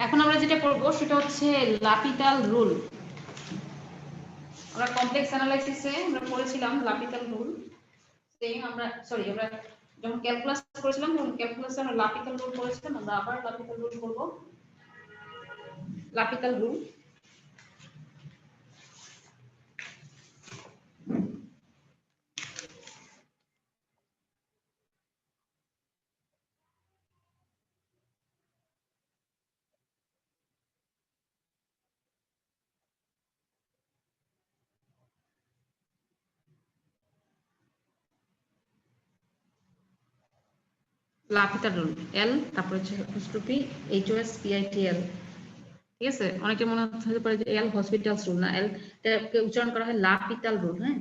এখন আমরা যেটা করব সেটা হচ্ছে লাপিতাল রুল। আমরা কমপ্লেক্স অ্যানালাইসিসে আমরা পড়েছিলাম লাপিতাল রুল। সেম আমরা আমরা যখন ক্যালকুলাস করেছিলাম তখন ক্যালকুলাসে আমরা লাপিতাল রুল পড়েছিলাম, আমরা আবার লাপিতাল রুল করব। লাপিতাল রুল লাপিতাল রুল এল, তারপর হচ্ছে হস্টপি এইচওএস পিআইটিএল। ঠিক আছে, অনেকে মনে হতে পারে যে এল হসপিটালস রুল, না, এল কে উচ্চারণ করা হয় লাপিতাল রুল। হ্যাঁ,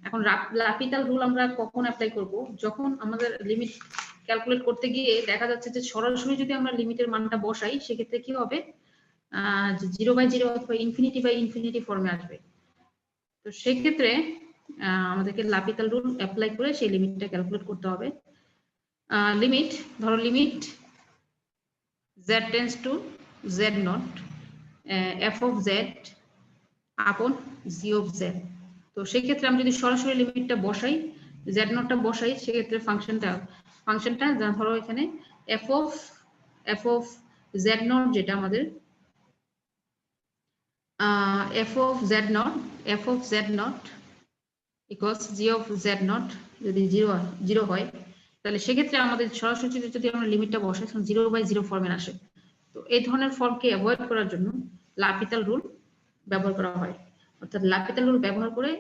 এখন লাপিতাল রুল আমরা কখন অ্যাপ্লাই করব? যখন আমাদের লিমিট ক্যালকুলেট করতে গিয়ে দেখা যাচ্ছে যে সরাসরি যদি আমরা লিমিটের মানটা বসাই সেক্ষেত্রে কি হবে, 0/0 অথবা ইনফিনিটি ফর্মে আসবে। তো সেক্ষেত্রে আমাদেরকে লাপিতাল রুল অ্যাপ্লাই করে সেই লিমিটটা ক্যালকুলেট করতে হবে। লিমিট, ধরো limit z tends two z not f of z আপন g of z। তো সেক্ষেত্রে আমি যদি সরাসরি লিমিটটা বসাই, z নটটা বসাই, সেক্ষেত্রে ফাংশনটা ধরো এখানে f of z নট, যেটা আমাদের f of z not equals g of z not যদি 0 হয়, তাহলে সেক্ষেত্রে আমাদের সরাসরি যদি আমরা লিমিটটা বসাই 0/0 ফর্মে আসে। তো এই ধরনের ফর্মকে অ্যাভয়েড করার জন্য লাপিতাল রুল ব্যবহার করা হয়, অর্থাৎ লাপিতাল রুল ব্যবহার করে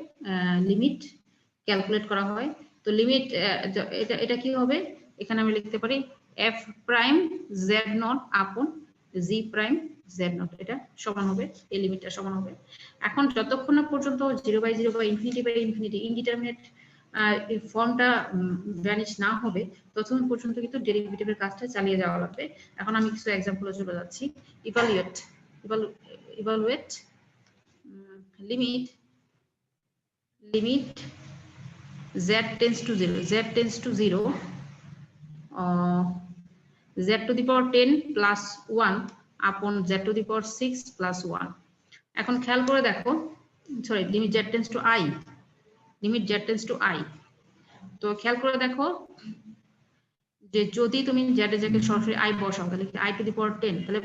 লিমিট ক্যালকুলেট করা হয়। তো লিমিট এটা কি হবে, এখানে আমি লিখতে পারি f প্রাইম z নট আপন g প্রাইম z নট, এটা সমান হবে, এই লিমিটটা সমান হবে। এখন যতক্ষণ না পর্যন্ত 0/0 বা ইনফিনিটি ইনডিটারমিনেট এই ফর্মটা ভ্যানিশ না হবে ততক্ষণ পর্যন্ত কিন্তু ডেরিভেটিভের কাজটা চালিয়ে যাওয়া লাগবে। এখন আমি কিছু এক্সাম্পলে চলে যাচ্ছি। Evaluate limit z tends to 0 z to the power 10 plus 1 আপন z to the power 6 plus 1। এখন খেয়াল করে দেখো, sorry, limit z tends two i, তো খেয়াল করে দেখো যে যদি তুমি z এর জায়গায় সরাসরি i বসাও তাহলে i টু দি পাওয়ার 10, তাহলে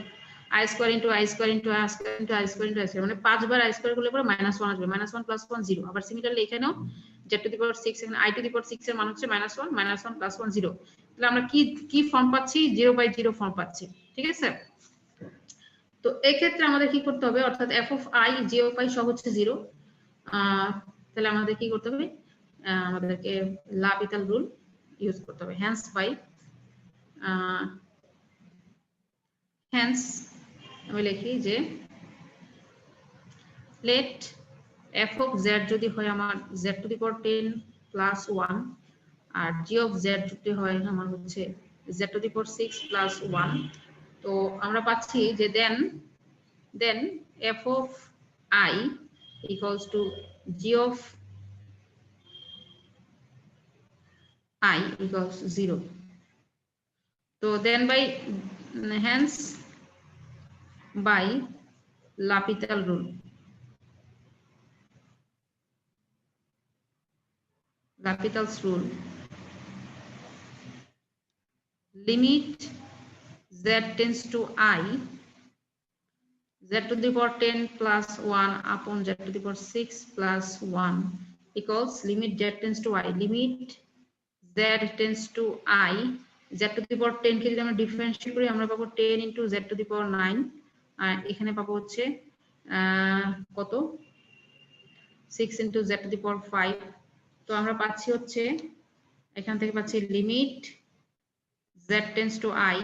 i square into i square into i square into i square into i square, মানে 5 বার i স্কয়ার করলে পরে -1 আসবে, -1 প্লাস 1 0। আবার সিমিলারলি এখানেও z টু দি পাওয়ার 6, এখানে i টু দি পাওয়ার 6 এর মান হচ্ছে -1 প্লাস 1 0। তাহলে আমরা কি ফর্ম পাচ্ছি? 0/0 ফর্ম পাচ্ছি। ঠিক আছে, তো এই ক্ষেত্রে আমাদের কি করতে হবে, অর্থাৎ f of i g of i সব হচ্ছে 0। তাহলে আমাদের কি করতে হবে, আমাদেরকে লাপিতাল রুল ইউজ করতে হবে। hence আমি লিখি যে let f of z যদি হয় আমার z to the power 10 plus 1 আর g of z যদি হয় আমার হচ্ছে z to the power 6 plus 1, তো আমরা পাচ্ছি যে then f of i equals to g of i equals 0. So then hence by L'Hopital rule, L'Hopital's rule, limit z tends to I, z to the power 10 plus 1 upon z to the power 6 plus 1 equals limit z tends to I, limit z tends to I, z to the power 10 কে যদি আমরা differentiate করি আমরা পাবো 10 into z to the power 9, আর এখানে পাবো হচ্ছে কত 6 into z to the power 5। তো আমরা পাচ্ছি হচ্ছে এখান থেকে পাচ্ছি limit z tends to I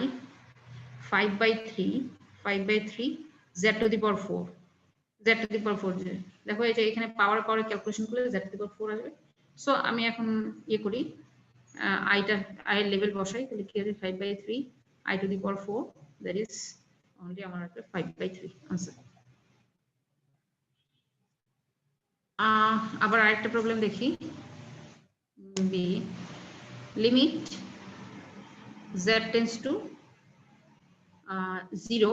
5/3 z to the power 4, z to the power 4, দেখো এই যে এখানে পাওয়ার ক্যালকুলেশন করলে z to the power 4 আসবে। সো আমি এখন করি i এর লেভেল বসাই, তাহলে কি হবে 5/3 i to the power 4, that is only আমার একটা 5/3 आंसर। আবার আরেকটা প্রবলেম দেখি, B limit z tends to 0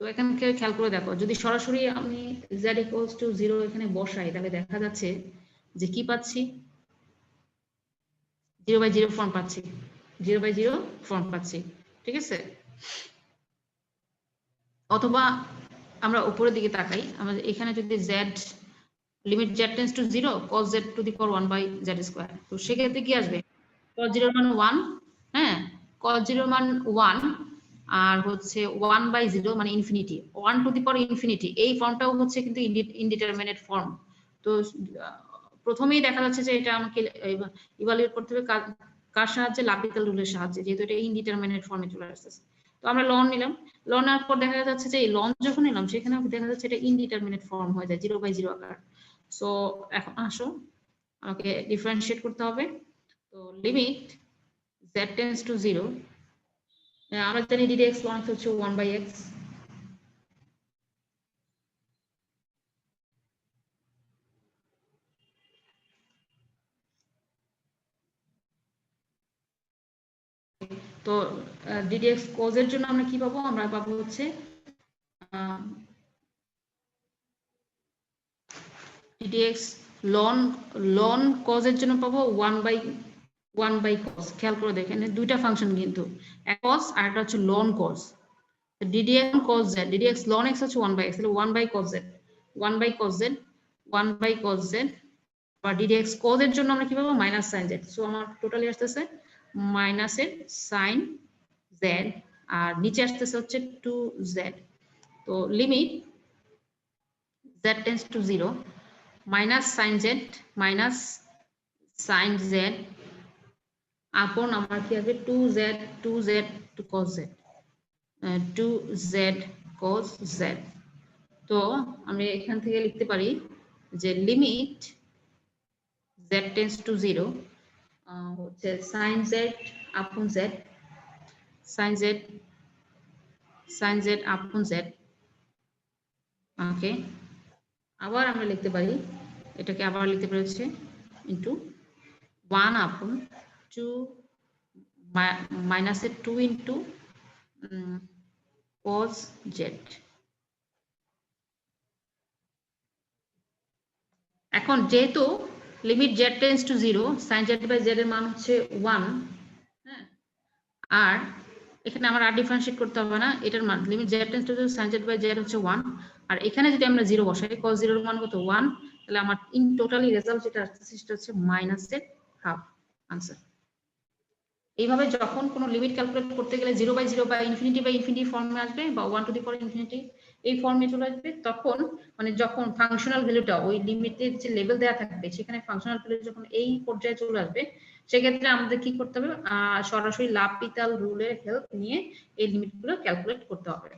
তো এখানে খেয়াল করে দেখো, যদি সরাসরি আমি z ইকুয়ালস টু 0 এখানে বসাই, তাহলে দেখা যাচ্ছে যে কি পাচ্ছি, 0/0 ফর্ম পাচ্ছি, 0/0 ফর্ম পাচ্ছি, ঠিক আছে। অথবা আমরা উপরের দিকে তাকাই, আমরা এখানে যদি z limit z tends to 0 cos z to the power 1/z², তো সেক্ষেত্রে কি আসবে, cos 0 মান 1, হ্যাঁ, cos 0 মান 1 আর হচ্ছে 1/0 মানে infinity, 1 two the power infinity, এই ফর্মটাও হচ্ছে কিন্তু ইনডিটারমিনেট ফর্ম। তো প্রথমেই দেখা যাচ্ছে যে এটা আমাকে ইভালুয়েট করতে হবে কার সাহায্যে, লাপিতাল রুলের সাহায্যে, যেহেতু এটা ইনডিটারমিনেট ফর্মে চলে আসছে। তো আমরা লন নিলাম, লন নেওয়ার পর দেখা যাচ্ছে যে এই লন যখন নিলাম সেখানে দেখা যাচ্ছে এটা ইনডিটারমিনেট ফর্ম হয়ে যায়, 0/0 আকার। সো এখন আসো আমাকে ডিফারেন্সিয়েট করতে হবে। তো লিমিট z টেন্ডস টু 0, আমরা জানি ddx লন হচ্ছে 1/x, তো ddx cos এর জন্য আমরা কি পাবো, আমরা পাবো হচ্ছে ddx ln cos এর জন্য পাবো 1/cos। খেয়াল করে দেখেন দুইটা ফাংশন কিন্তু, এক cos আর একটা হচ্ছে ln cos। ddx cos z, ddx ln x হচ্ছে 1/x, তাহলে 1/cos z, 1/cos z, 1/cos z, বা ddx cos এর জন্য আমরা কি পাবো, মাইনাস sin z। সো আমার টোটালি আসতেছে মাইনাস এর sin z, আর নিচে আসতেছে হচ্ছে 2z। তো limit z tends to 0 minus sin z minus sin z upon আমার কি হবে 2z to cos z, 2z cos z। তো আমি এখান থেকে লিখতে পারি যে লিমিট z টেন্ডস টু 0 হচ্ছে sin z আপন z, sin z আপন z। ওকে, আবার আমরা লিখতে পারি, এটাকে আবার লিখতে পারি হচ্ছে ইন্টু 1 আপন 2 মাইনাসের 2 ইন্টু cos z। এখন যেহেতু limit z tends to 0, sin z/z এর মান হচ্ছে 1, হ্যাঁ, আর এখানে আমার আর ডিফারেন্সিয়েট করতে হবে না, এটার মান limit z tends to 0 sin z/z হচ্ছে 1, আর এখানে যদি আমরা 0 বসাই, cos 0 এর মান কত 1, তাহলে আমার ইন টোটালি রেজাল্ট যেটা আসছে সেটা হচ্ছে মাইনাসের হাফ আনসার। এইভাবে যখন কোনো লিমিট ক্যালকুলেট করতে গেলে 0/0 বা ইনফিনিটি ফর্মে আসবে, বা 1 টু দি পাওয়ার ইনফিনিটি এই ফর্মে চলে আসবে, তখন মানে যখন ফাংশনাল ভ্যালুটা ওই লিমিটের যে লেভেল দেওয়া থাকবে সেখানে ফাংশনাল ভ্যালু যখন এই পর্যায়ে চলে আসবে, সেক্ষেত্রে আমাদের কি করতে হবে, সরাসরি লাপিতাল রুলের হেল্প নিয়ে এই লিমিটগুলো ক্যালকুলেট করতে হবে।